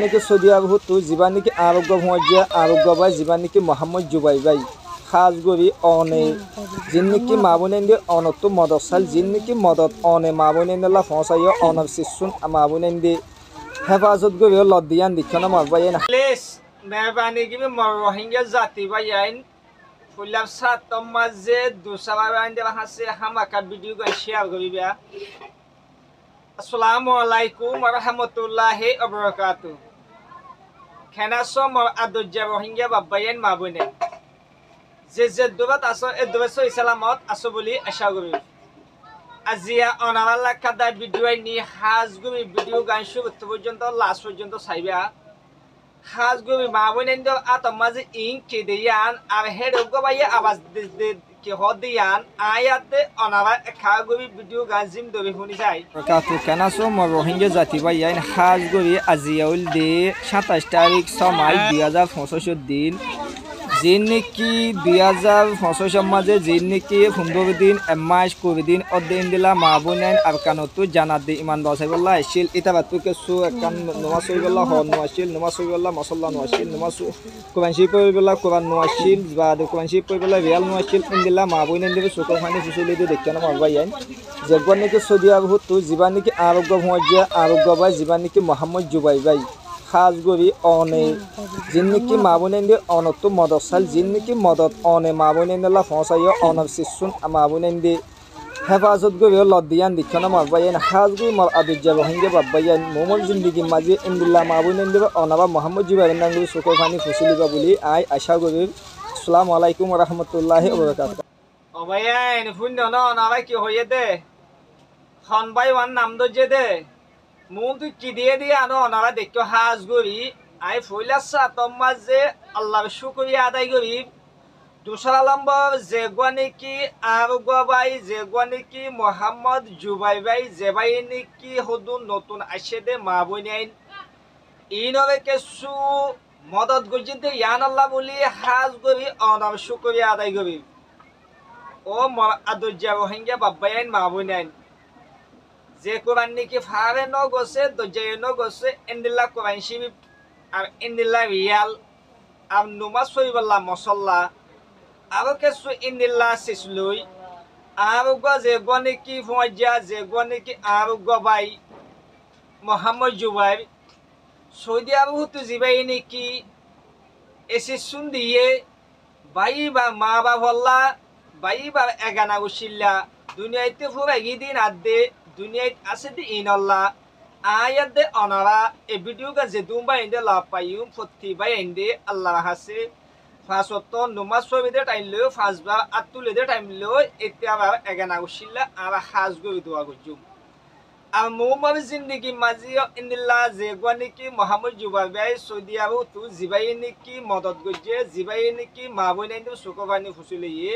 নাকি সৌদি আরব তো যিবা নাকি আরোগ্য ভজিয়া আরোগ্য বাই যিবা নাকি মোহাম্মদ জুবাই বাই খাস গরি অনে যিন নাকি মাবুনেন্দি অনত মদসাল যিন নাকি মদত অনে মাবুনেন্দিলা ফসাইয় অনব সিসুন মাবুনেন্দি হেফাজত গরি লদিয়ান দিখনা মারবাই না প্লিজ মেহরবানি কি মর রোহিঙ্গা জাতি বাইন ফুলাম সাত মাঝে দুসাবা বাইন দেবা হাসে হামাকা ভিডিও গান শেয়ার করিবা। আসসালামু আলাইকুম ওয়া রাহমাতুল্লাহি ওয়া বারাকাতুহু। খেনাসো মর আদুজ্জা রোহিঙ্গা বাবাইন মাবুনে যে দুবাত আসো এ দুবাত ইসলামত আসো বলি আশা করি। আজিয়া অনারালা কাদা ভিডিও নি হাজগুমি ভিডিও গান শুরু পর্যন্ত লাস্ট পর্যন্ত চাইবা। হাজগুমি মাবুনেন্দ আতমাজি ইং কেদিয়ান আর হেড গবাইয়া আওয়াজ কি হদিয়ান আয়াতে অনারা খাগুমি ভিডিও গান জিম দবি শুনি যায়। কাতু কেনাসো মর রোহিঙ্গা জাতি বাইন হাজগুমি আজিয়াউল দে 27 তারিখ সময় 2025 দিন যিন নাকি 2025 মাঝে যিন নাকি 15 দিন এমাস 20 দিন অদিন দিলা মাবুনেন আরকানতু জানাতে ইমান বাসাইবল্লাহ শিল ইতাবাতু কেসু একান নমাজ হইবল্লাহ হন নওয়াশিল নমাজ হইবল্লাহ মাসাল্লাহ নওয়াশিল নমাজ কোরআন শরীফ হইবল্লাহ কোরআন নওয়াশিল বা কোরআন শরীফ হইবল্লাহ রিয়াল নওয়াশিল ইনদিলা মাবুনেন দেবে সুকো ফানি ফুসুলি দে দেখনা মারবাইন যেগন নাকি সৌদি আরব তো যিবা নাকি আরোগ্য ভজিয়া আরোগ্য বাই যিবা নাকি মোহাম্মদ জুবাই বাই খাস গরি অনে যিন নাকি মাবুনেন্দি অনত মদসাল যিন নাকি মদত অনে মাবুনেন্দিলা ফসাইয় অনব সিসুন মাবুনেন্দি হেফাজত গরি লদিয়ান দিখনা মারবাই না খাস গরি মর আদুজ্জা রোহিঙ্গা বাবাইন মোমল জিন্দিগি মাঝে ইন্দিল্লা মাবুনেন্দি অনাবা মোহাম্মদ জুবাই নাঙ্গু সুকো ফানি ফুসুলিবা বলি আই আশা করি। আসসালামু আলাইকুম ওয়া রাহমাতুল্লাহি ওয়া বারাকাতুহু। অবাইন ফুন ন অনারা কি হইয়ে দে খন বাই ওয়ান নাম দজে দে মুখ তুই কি দিয়ে দিয়ে আনো অনারা দেখো হাজ গরি আই ফইলাসা তোমার যে আল্লাহর শুকরিয়া আদায় করি। দুসরা নম্বর যেগুয়া নাকি আরোগ্য বাই যেগুয়া নাকি মোহাম্মদ জুবাই বাই যেবাই নাকি হদুন নতুন আসে দে মা বইনাইন ইনবে কিছু মদত গজিতে ইয়ান আল্লাহ বলি হাজ গরি অনার শুকরিয়া আদায় করি। ও আদুজ্জা রোহিঙ্গা বাবাইন মা বইনাইন যে কোরআন নাকি ফারে ন গছে দজায় ন গছে ইন্দিল্লা কোরআন শরীফ আর ইন্দিল্লা রিয়াল আর নমাজ হইবল্লাহ মসল্লা আরো কিছু ইন্দিল্লা সিসলুই আরোগ্য যে নাকি ফজিয়া যে নাকি আরোগ্য বাই মোহাম্মদ জুবাই সৌদি আরব হতো জিবাই নাকি এসে শুন দিয়ে বাই বা মা বা ভল্লা বাই বা এগানা উশিল্লা দুনিয়াতে পুরা দিন আদে দুনিয়াত আছে দি ইনল্লাহ আয়াত দে অনারা এ ভিডিও কা যে দুম্বা ইন্দে লাভ পাইম ফতি বাই ইন্দে আল্লাহ হাসে ফাসত নমাজ পড়িতে টাইম লয় ফাসবা আতুলে টাইম লয় এতিয়া বা এগানা উশিল্লা আর হাজ গই দোয়া গজুম আর মুমার জিন্দেগি মাজিও ইন্দিল্লা যে নাকি মোহাম্মদ জুবাই বাই সৌদি আরব তো জিবাই নাকি মদত গজে জিবাই নাকি মা বইনাইন সুকবানি ফুসুলিয়ে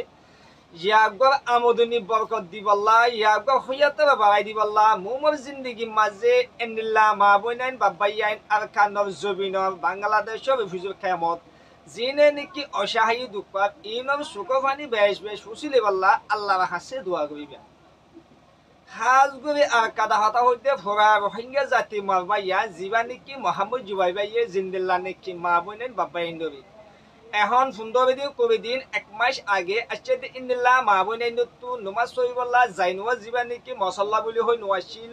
ইয়াগর আমদনি বরকত দিবল্লাহ ইয়াগর হইয়াতে বাড়াই দিবল্লাহ মুমর জিন্দেগি মাঝে ইন্দিল্লা মা বইনাইন বাবাইয়াইন আর কানর জবিনর বাংলাদেশের বিফুজুর খেমত জিনে নাকি অসহায় দুঃখ ইনর সুকবানি বেশ বেশ ফুসুলি বল্লাহ আল্লাহর হাসে দোয়া করিবা। হাজ গরি আর কাদা হতা হইতে ভরা রোহিঙ্গা জাতি মারবাইয়া জিবা নাকি মোহাম্মদ জুবাই বাইয়ে জিন্দিল্লা নাকি মা বইনাইন বাবাইন দবি এখন 15 দিন এক মাস আগে আসছে ইন্দিল্লা মা বইনাইন তু নমাজ পড়িবল্লাহ জাইনুয়া জিবা নাকি মসল্লা বলি হই নোয়াশিল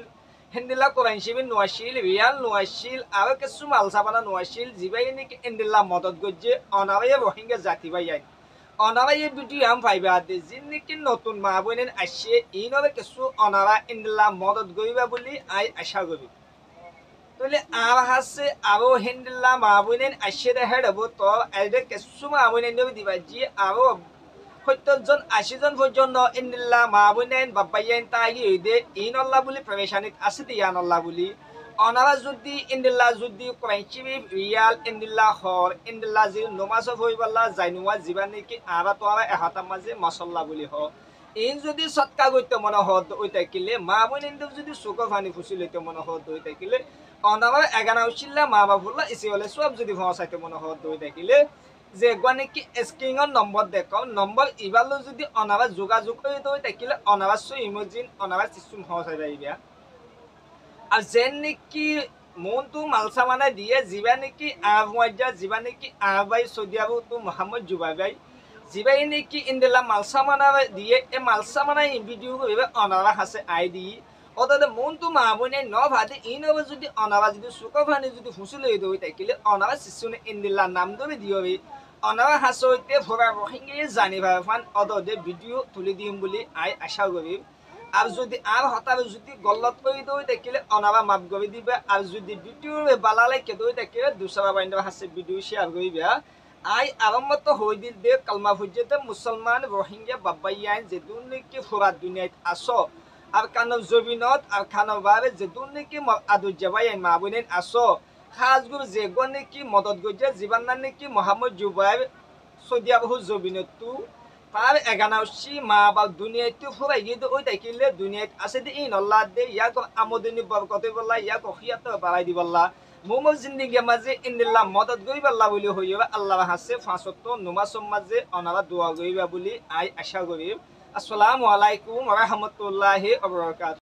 হিন্দিল্লা কোরআন শরীফ নোয়াশিল রিয়াল নোয়াশিল আর কিছু মালসাবানা নোয়াশিল জিবাই নাকি ইন্দিল্লা মদত গজে অনারাই রোহিঙ্গা জাতি বাইয়াই অনারা এই ভিডিও আম পাইবা দে যিন নাকি নতুন মা বইনাইন আসছে ইনবে কিছু অনারা ইন্দিল্লা মদত গরিবা বলি আই আশা করি। তাহলে আর হাসে আরো হিন্দিল্লা মা বইনাইন আসছে দেখা যাব তো এদের কিছু মা বইনাইন দিবা জি আরো 70 জন 80 জন পর্যন্ত ইন্দিল্লা মা বইনাইন বাবাইয়াইন তাই হইদে ইনল্লাহ বলি প্রেশানিত আছে দিয়ানল্লাহ বলি অনারা যদি ইন্দিল্লা যদি কোরআন শরীফ রিয়াল ইন্দিল্লা হর ইন্দিল্লা জি নমাজ হইবল্লাহ জাইনুয়া জিবা নাকি আরা তো আরা এহাতা মাঝে মসল্লা বলি হ ইন যদি সৎকা গইতে মনে হদ ওই থাকিলে মা বইনাইন যদি সুকো ফানি ফুসিলতে মনে হদ ওই থাকিলে অনারা এগানা উচিল্লা মা বাবুল্লাহ ইসি হলে সব যদি ফসাইতে মনে হদ ওই থাকিলে যে নাকি স্ক্রিনৰ নম্বৰ দেখাও নম্বৰ ইবালো যদি অনারা যোগাযোগ করে তো থাকিলে অনারা সো ইমোজিন অনারা সিস্টেম হসাই যাইবা আর যেন নাকি মনটো মালসা মানে দিয়ে যিবা নেকি আহমজা যিবা নেকি আহবাই সৌদি আরব তো মোহাম্মদ জুবাই যিবাই নেকি ইন্দিলা মালসা মানা দিয়ে এ মালসা মানে ভিডিও করিবে অনারা হাসে আই দি অতদে মনটো মাবনে ন ভাদে ইনবে যদি অনারা যদি সুকভানি যদি ফুসুলে দই তাইলে অনারা শিশুনে ইন্দিলা নাম ধরে দিওবে অনারা হাসইতে ভরা রহিঙ্গে জানিবা ফান অদদে ভিডিও তুলি দিম বলি আই আশা করি আর যদি আর হঠাৎ যদি গলত করে দই দেখিলে অনাবা মাপ করে দিবে আর যদি ভিডিও বালালে কে দই দেখিলে দুসরা বাইন্ড হাসে ভিডিও শেয়ার করিবে আই আরম্ভত হই দিল দে কালমা ফুজতে মুসলমান রোহিঙ্গা বাবাইয়ান যে দুনিকি ফুরা দুনিয়াত আসো আর কানো জবিনত আর খানো বাবে যে দুনিকি আদু জাবাইয়ান মাবুনেন আসো খাসগুর যে গনেকি মদত গজে জীবন নাকি মোহাম্মদ জুবাইর সৌদি আরব জবিনত তু তার এগানাউসি মা বা দুনিয়াতে ফুরাই গিয়ে ওই দেখিলে দুনিয়াত আছে দে ইন আল্লাহ দে ইয়াক আমদনি বরকতে বল্লা ইয়াক খিয়াত বাড়াই দি বল্লা মোমো জিন্দিগি মাঝে ইন্দিল্লা মদত গইবাল্লা বলি হইবা আল্লাহ হাসে ফাঁসত নুমাসম মাঝে অনারা দোয়া গইবা বলি আই আশা করি আসসালামু আলাইকুম ওয়া রাহমাতুল্লাহি ওয়া বারাকাতুহু।